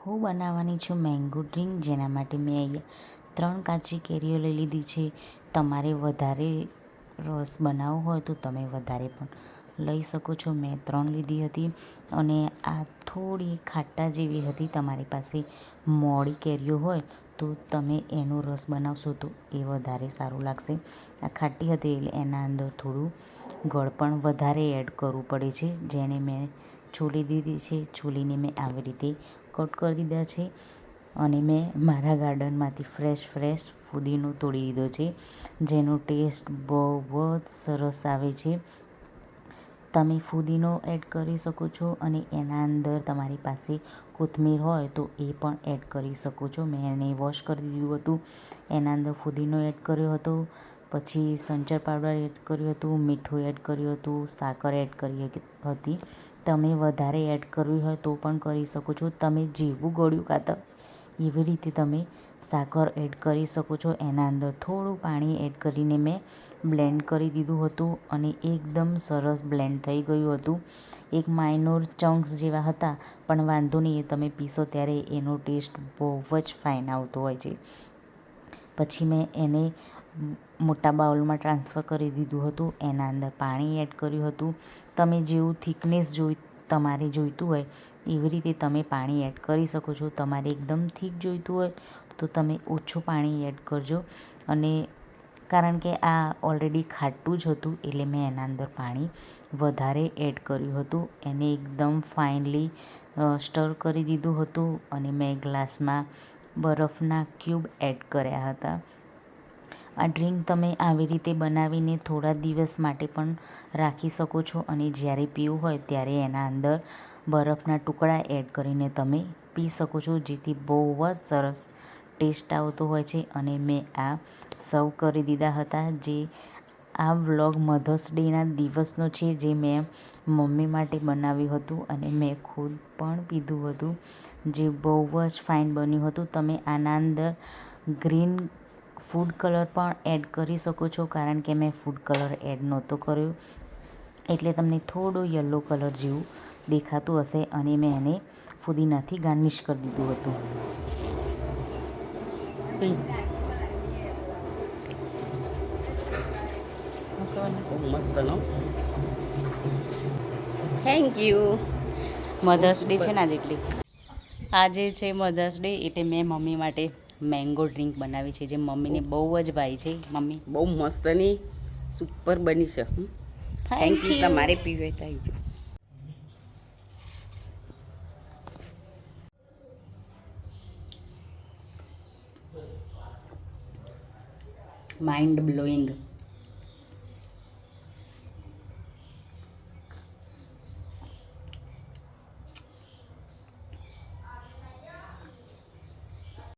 હું બનાવવાની છું મેંગો ડ્રિંક, જેના માટે મેં અહીંયા 3 કાચી કેરીઓ લઈ લીધી છે. તમારે વધારે રસ બનાવવો હોય તો તમે વધારે પણ લઈ શકો છો. મેં 3 લીધી હતી અને આ થોડી ખાટા જેવી હતી. તમારી પાસે મોડી કેરીઓ હોય તો તમે એનો રસ બનાવશો તો એ વધારે સારું લાગશે. આ ખાટી હતી એટલે એના અંદર થોડું ગળ પણ વધારે એડ કરવું પડે છે, જેને મેં છોલી દીધી છે. છોલીને મેં આવી રીતે કટ કરી દીધા છે અને મેં મારા ગાર્ડનમાંથી ફ્રેશ ફુદીનો તોડી દીધો છે, જેનો ટેસ્ટ બહુ જ સરસ આવે છે. તમે ફુદીનો એડ કરી શકો છો અને એના અંદર તમારી પાસે કોથમીર હોય તો એ પણ એડ કરી શકો છો. મેં એને વોશ કરી દીધું હતું. એના અંદર ફુદીનો એડ કર્યો હતો, પછી સંચર પાવડર એડ કર્યું હતું, મીઠું એડ કર્યું હતું, સાકર એડ કરી હતી. તમે વધારે એડ કરવી હોય તો પણ કરી શકો છો. તમે જેવું ગળ્યું ખાતા એવી રીતે તમે સાકર એડ કરી શકો છો. એના અંદર થોડું પાણી એડ કરીને મેં બ્લેન્ડ કરી દીધું હતું અને એકદમ સરસ બ્લેન્ડ થઈ ગયું હતું. એક માઇનોર ચંક્સ જેવા હતા, પણ વાંધો નહીં, એ તમે પીશો ત્યારે એનો ટેસ્ટ બહુ જ ફાઇન આવતો હોય છે. પછી મેં એને મોટા બાઉલમાં ટ્રાન્સફર કરી દીધું હતું. એના અંદર પાણી એડ કર્યું હતું. તમે જેવું થિકનેસ તમારે જોઈતું હોય એવી રીતે તમે પાણી એડ કરી શકો છો. તમારે એકદમ થીક જોઈતું હોય તો તમે ઓછું પાણી એડ કરજો. અને કારણ કે આ ઓલરેડી ખાટું જ હતું એટલે મેં એના અંદર પાણી વધારે એડ કર્યું હતું. એને એકદમ ફાઇનલી સ્ટર કરી દીધું હતું અને મેં ગ્લાસમાં બરફના ક્યુબ એડ કર્યા હતા. આ ડ્રિંક તમે આવી રીતે બનાવીને થોડા દિવસ માટે પણ રાખી શકો છો અને જ્યારે પીવું હોય ત્યારે એના અંદર બરફના ટુકડા એડ કરીને તમે પી શકો છો, જેથી બહુ જ સરસ ટેસ્ટ આવતો હોય છે. અને મેં આ સર્વ કરી દીધા હતા. જે આ વ્લોગ મધર્સ ડેના દિવસનો છે, જે મેં મમ્મી માટે બનાવ્યું હતું અને મેં ખુદ પણ પીધું હતું, જે બહુ જ ફાઇન બન્યું હતું. તમે આના અંદર ગ્રીન ફૂડ કલર પણ એડ કરી શકો છો, કારણ કે મેં ફૂડ કલર એડ નહોતો કર્યો એટલે તમને થોડો યલો કલર જેવું દેખાતું હશે. અને મેં એને ફુદીનાથી ગાર્નિશ કરી દીધું હતું. Thank you. મધર્સ ડે છે ને આજે છે મધર્સ ડે, એટલે મેં મમ્મી માટે મેંગો ડ્રિંક બનાવી છે, જે મમ્મીને બહુ જ ભાઈ છે. મમ્મી બહુ મસ્ત ની સુપર બની છે. Thank you. તમારે પીવે તો આવજો. Mind blowing.